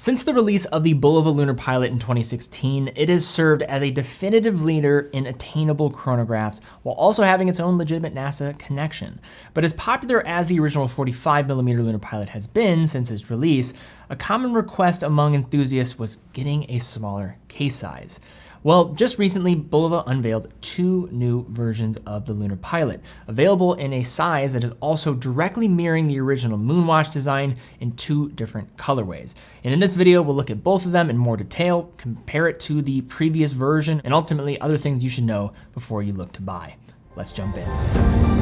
Since the release of the Bulova Lunar Pilot in 2016, it has served as a definitive leader in attainable chronographs while also having its own legitimate NASA connection. But as popular as the original 45mm Lunar Pilot has been since its release, a common request among enthusiasts was getting a smaller case size. Well, just recently, Bulova unveiled 2 new versions of the Lunar Pilot, available in a size that is also directly mirroring the original Moonwatch design in 2 different colorways. And in this video, we'll look at both of them in more detail, compare it to the previous version, and ultimately other things you should know before you look to buy. Let's jump in.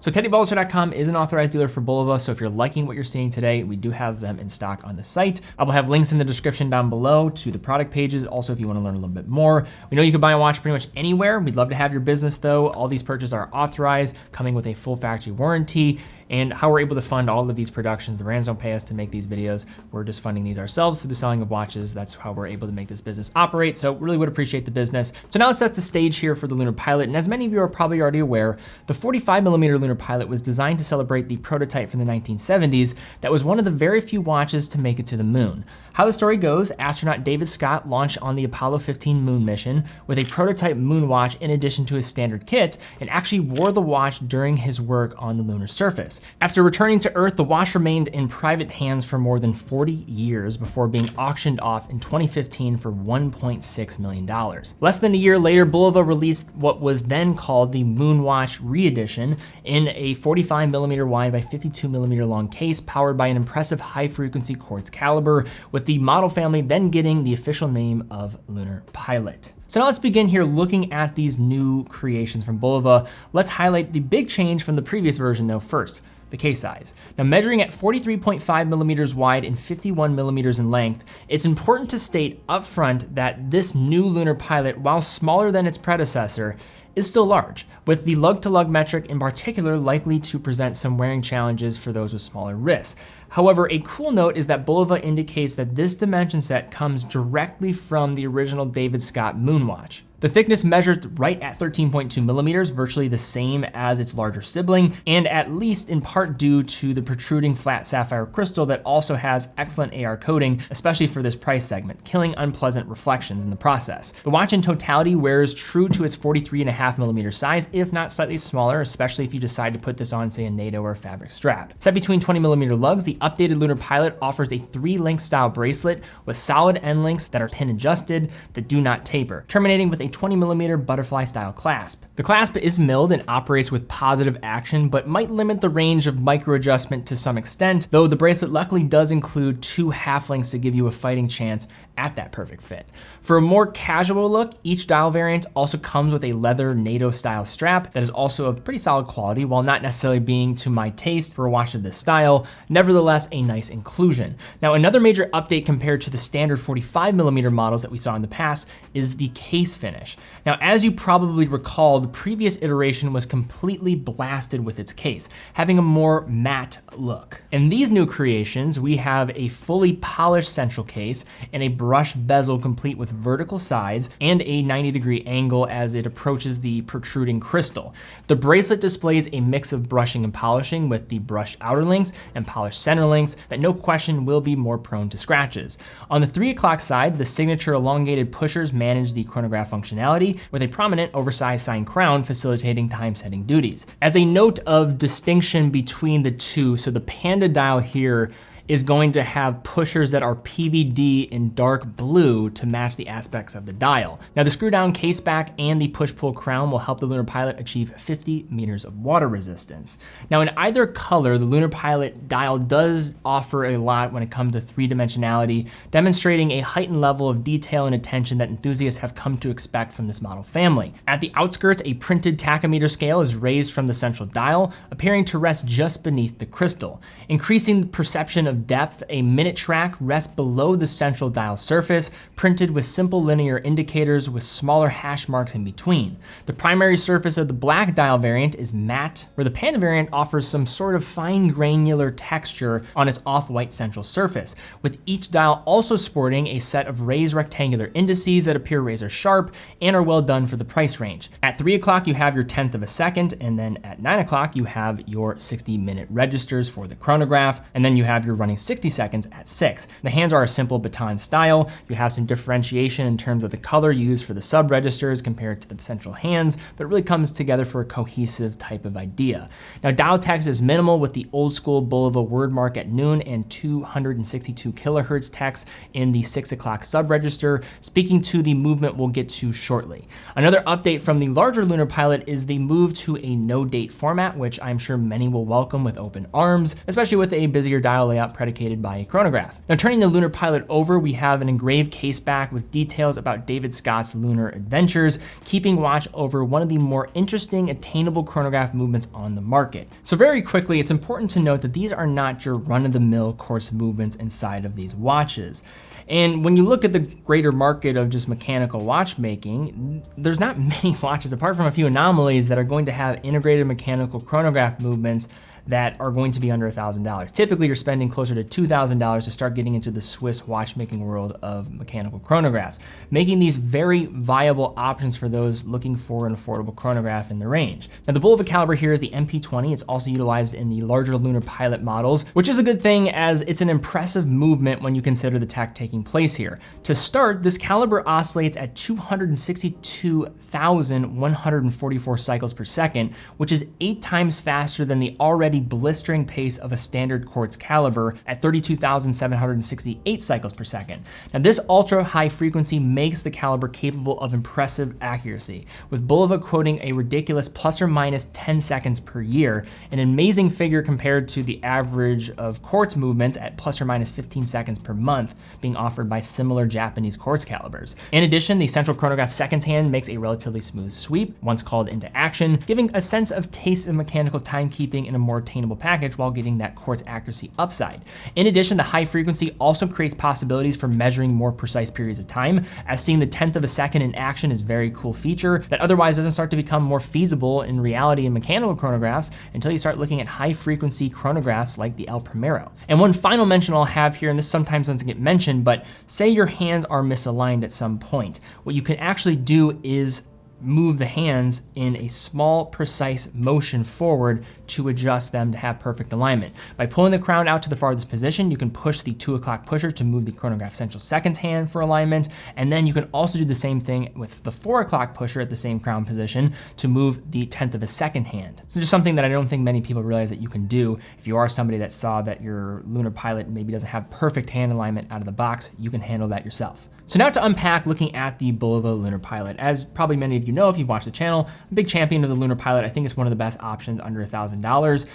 So TeddyBaldassarre.com is an authorized dealer for Bulova, so if you're liking what you're seeing today, we do have them in stock on the site. I will have links in the description down below to the product pages. Also, if you want to learn a little bit more, we know you can buy and watch pretty much anywhere. We'd love to have your business though. All these purchases are authorized, coming with a full factory warranty. And how we're able to fund all of these productions. The brands don't pay us to make these videos. We're just funding these ourselves through the selling of watches. That's how we're able to make this business operate. So really would appreciate the business. So now let's set the stage here for the Lunar Pilot. And as many of you are probably already aware, the 45mm Lunar Pilot was designed to celebrate the prototype from the 1970s that was one of the very few watches to make it to the moon. How the story goes, astronaut David Scott launched on the Apollo 15 moon mission with a prototype moon watch in addition to his standard kit, and actually wore the watch during his work on the lunar surface. After returning to Earth, the watch remained in private hands for more than 40 years before being auctioned off in 2015 for $1.6 million. Less than a year later, Bulova released what was then called the Moonwatch Re-Edition in a 45mm wide by 52mm long case powered by an impressive high-frequency quartz caliber, with the model family then getting the official name of Lunar Pilot. So now let's begin here looking at these new creations from Bulova. Let's highlight the big change from the previous version though first. The case size. Now measuring at 43.5mm wide and 51mm in length, it's important to state up front that this new Lunar Pilot, while smaller than its predecessor, is still large, with the lug-to-lug metric in particular likely to present some wearing challenges for those with smaller wrists. However, a cool note is that Bulova indicates that this dimension set comes directly from the original David Scott Moonwatch. The thickness measured right at 13.2mm, virtually the same as its larger sibling, and at least in part due to the protruding flat sapphire crystal that also has excellent AR coating, especially for this price segment, killing unpleasant reflections in the process. The watch in totality wears true to its 43.5mm size, if not slightly smaller, especially if you decide to put this on, say, a NATO or a fabric strap. Set between 20mm lugs, the updated Lunar Pilot offers a 3-link style bracelet with solid end links that are pin adjusted that do not taper, terminating with a 20mm butterfly style clasp. The clasp is milled and operates with positive action, but might limit the range of micro adjustment to some extent, though the bracelet luckily does include 2 half links to give you a fighting chance at that perfect fit. For a more casual look, each dial variant also comes with a leather NATO style strap that is also of pretty solid quality, while not necessarily being to my taste for a watch of this style, nevertheless a nice inclusion. Now another major update compared to the standard 45mm models that we saw in the past is the case finish. Now as you probably recall, the previous iteration was completely blasted with its case, having a more matte look. In these new creations, we have a fully polished central case and a brush bezel complete with vertical sides and a 90-degree angle as it approaches the protruding crystal. The bracelet displays a mix of brushing and polishing, with the brushed outer links and polished center links that no question will be more prone to scratches. On the 3 o'clock side, the signature elongated pushers manage the chronograph functionality, with a prominent oversized sign crown facilitating time-setting duties. As a note of distinction between the two, so the Panda dial here is going to have pushers that are PVD in dark blue to match the aspects of the dial. Now the screw down case back and the push-pull crown will help the Lunar Pilot achieve 50 meters of water resistance. Now in either color, the Lunar Pilot dial does offer a lot when it comes to 3-dimensionality, demonstrating a heightened level of detail and attention that enthusiasts have come to expect from this model family. At the outskirts, a printed tachometer scale is raised from the central dial, appearing to rest just beneath the crystal, increasing the perception of of depth, a minute track rests below the central dial surface, printed with simple linear indicators with smaller hash marks in between. The primary surface of the black dial variant is matte, where the Panda variant offers some sort of fine granular texture on its off-white central surface, with each dial also sporting a set of raised rectangular indices that appear razor sharp and are well done for the price range. At 3 o'clock, you have your 1/10 of a second, and then at 9 o'clock, you have your 60-minute registers for the chronograph, and then you have your running 60 seconds at 6. The hands are a simple baton style. You have some differentiation in terms of the color used for the sub-registers compared to the central hands, but it really comes together for a cohesive type of idea. Now, dial text is minimal with the old school Bulova word mark at noon and 262 kilohertz text in the 6 o'clock sub-register, speaking to the movement we'll get to shortly. Another update from the larger Lunar Pilot is the move to a no-date format, which I'm sure many will welcome with open arms, especially with a busier dial layout predicated by a chronograph. Now, turning the Lunar Pilot over, we have an engraved case back with details about David Scott's lunar adventures, keeping watch over one of the more interesting attainable chronograph movements on the market. So very quickly, it's important to note that these are not your run-of-the-mill quartz movements inside of these watches. And when you look at the greater market of just mechanical watchmaking, there's not many watches, apart from a few anomalies, that are going to have integrated mechanical chronograph movements that are going to be under $1,000. Typically, you're spending closer to $2,000 to start getting into the Swiss watchmaking world of mechanical chronographs, making these very viable options for those looking for an affordable chronograph in the range. Now, the Bulova caliber here is the MP20. It's also utilized in the larger Lunar Pilot models, which is a good thing as it's an impressive movement when you consider the tech taking place here. To start, this caliber oscillates at 262,144 cycles per second, which is 8 times faster than the already blistering pace of a standard quartz caliber at 32,768 cycles per second. Now, this ultra high frequency makes the caliber capable of impressive accuracy, with Bulova quoting a ridiculous plus or minus 10 seconds per year, an amazing figure compared to the average of quartz movements at plus or minus 15 seconds per month being offered by similar Japanese quartz calibers. In addition, the central chronograph second hand makes a relatively smooth sweep once called into action, giving a sense of taste of mechanical timekeeping in a more attainable package while getting that quartz accuracy upside. In addition, the high frequency also creates possibilities for measuring more precise periods of time, as seeing the 1/10 of a second in action is a very cool feature that otherwise doesn't start to become more feasible in reality in mechanical chronographs until you start looking at high frequency chronographs like the El Primero. And one final mention I'll have here, and this sometimes doesn't get mentioned, but say your hands are misaligned at some point. What you can actually do is move the hands in a small, precise motion forward to adjust them to have perfect alignment. By pulling the crown out to the farthest position, you can push the 2 o'clock pusher to move the chronograph central seconds hand for alignment, and then you can also do the same thing with the 4 o'clock pusher at the same crown position to move the 1/10 of a second hand. So just something that I don't think many people realize that you can do. If you are somebody that saw that your Lunar Pilot maybe doesn't have perfect hand alignment out of the box, you can handle that yourself. So now to unpack looking at the Bulova Lunar Pilot. As probably many of you know if you've watched the channel, I'm a big champion of the Lunar Pilot. I think it's one of the best options under $1,000.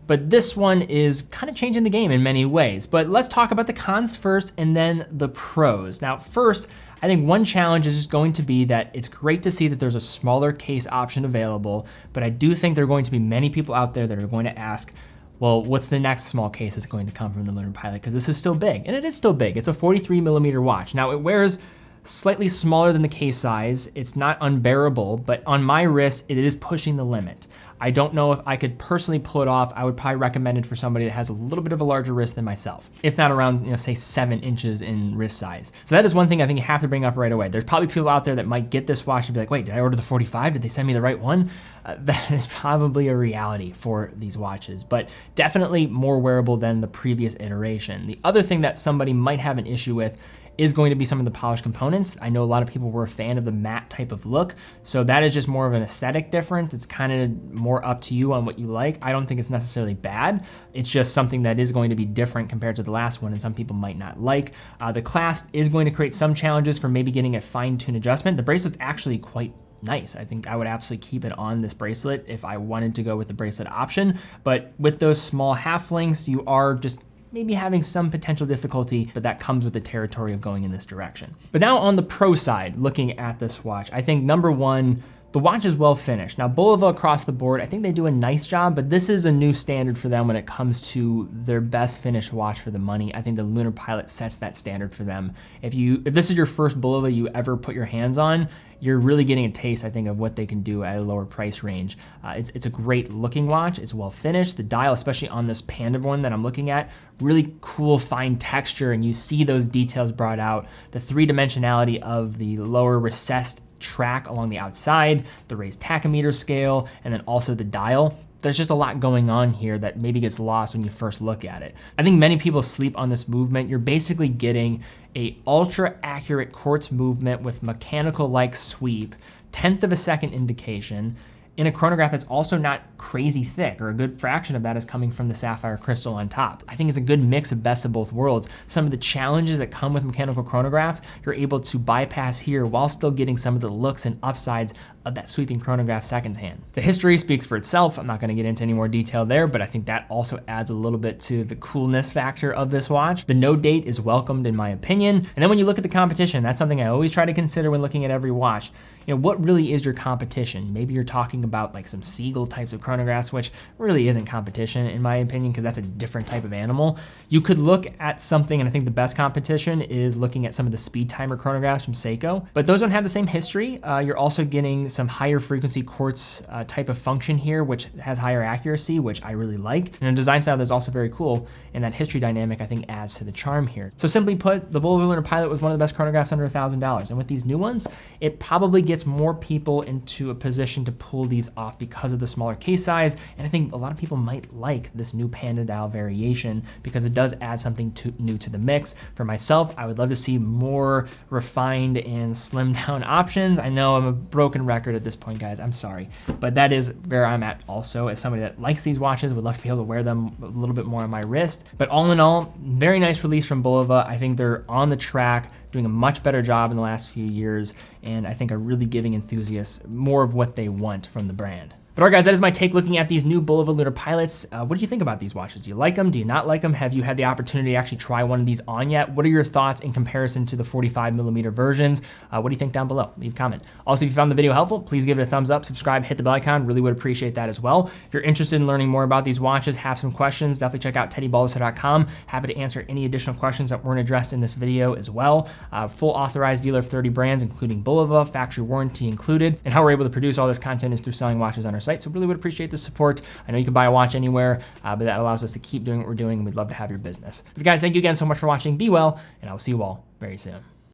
But this one is kind of changing the game in many ways. But let's talk about the cons first and then the pros. Now first, I think one challenge is just going to be that it's great to see that there's a smaller case option available, but I do think there are going to be many people out there that are going to ask, well, what's the next small case that's going to come from the Lunar Pilot? Because this is still big, and it is still big. It's a 43mm watch. Now, it wears slightly smaller than the case size. It's not unbearable, but on my wrist, it is pushing the limit. I don't know if I could personally pull it off. I would probably recommend it for somebody that has a little bit of a larger wrist than myself, if not around, say 7 inches in wrist size. So that is one thing I think you have to bring up right away. There's probably people out there that might get this watch and be like, wait, did I order the 45? Did they send me the right one? That is probably a reality for these watches, but definitely more wearable than the previous iteration. The other thing that somebody might have an issue with is going to be some of the polished components. I know a lot of people were a fan of the matte type of look, so that is just more of an aesthetic difference. It's kind of more up to you on what you like. I don't think it's necessarily bad. It's just something that is going to be different compared to the last one and some people might not like. The clasp is going to create some challenges for maybe getting a fine-tuned adjustment. The bracelet's actually quite nice. I think I would absolutely keep it on this bracelet if I wanted to go with the bracelet option, but with those small half links, you are just maybe having some potential difficulty, but that comes with the territory of going in this direction. But now on the pro side, looking at this watch, I think number one, The watch is well finished. Now, Bulova across the board, I think they do a nice job, but this is a new standard for them when it comes to their best finished watch for the money. I think the Lunar Pilot sets that standard for them. If this is your first Bulova you ever put your hands on, you're really getting a taste, I think, of what they can do at a lower price range. It's a great looking watch. It's well finished. The dial, especially on this Panda one that I'm looking at, really cool fine texture, and you see those details brought out. The three-dimensionality of the lower recessed track along the outside, the raised tachymeter scale, and then also the dial. There's just a lot going on here that maybe gets lost when you first look at it. I think many people sleep on this movement. You're basically getting a ultra accurate quartz movement with mechanical-like sweep, 1/10 of a second indication, in a chronograph that's also not crazy thick, or a good fraction of that is coming from the sapphire crystal on top. I think it's a good mix of best of both worlds. Some of the challenges that come with mechanical chronographs, you're able to bypass here while still getting some of the looks and upsides of that sweeping chronograph seconds hand. The history speaks for itself. I'm not gonna get into any more detail there, but I think that also adds a little bit to the coolness factor of this watch. The no date is welcomed in my opinion. And then when you look at the competition, that's something I always try to consider when looking at every watch. You know, what really is your competition? Maybe you're talking about like some Siegel types of chronographs, which really isn't competition in my opinion, because that's a different type of animal. You could look at something, and I think the best competition is looking at some of the speed timer chronographs from Seiko, but those don't have the same history. You're also getting some higher frequency quartz type of function here, which has higher accuracy, which I really like. And a design style that's also very cool, and that history dynamic I think adds to the charm here. So simply put, the Bulova Lunar Pilot was one of the best chronographs under $1,000. And with these new ones, it probably gets more people into a position to pull these off because of the smaller case size. And I think a lot of people might like this new Panda dial variation because it does add something new to the mix. For myself, I would love to see more refined and slimmed down options. I know I'm a broken record at this point, guys, I'm sorry, but that is where I'm at also as somebody that likes these watches, would love to be able to wear them a little bit more on my wrist. But all in all, very nice release from Bulova. I think they're on the track, doing a much better job in the last few years, and I think are really giving enthusiasts more of what they want from the brand. But all right, guys, that is my take looking at these new Bulova Lunar Pilots. What did you think about these watches? Do you like them? Do you not like them? Have you had the opportunity to actually try one of these on yet? What are your thoughts in comparison to the 45mm versions? What do you think down below? Leave a comment. Also, if you found the video helpful, please give it a thumbs up, subscribe, hit the bell icon. Really would appreciate that as well. If you're interested in learning more about these watches, have some questions, definitely check out TeddyBaldassarre.com. Happy to answer any additional questions that weren't addressed in this video as well. Full authorized dealer of 30 brands, including Bulova, factory warranty included. And how we're able to produce all this content is through selling watches on our site. So really would appreciate the support. I know you can buy a watch anywhere, but that allows us to keep doing what we're doing, and we'd love to have your business. But guys, thank you again so much for watching. Be well, and I will see you all very soon.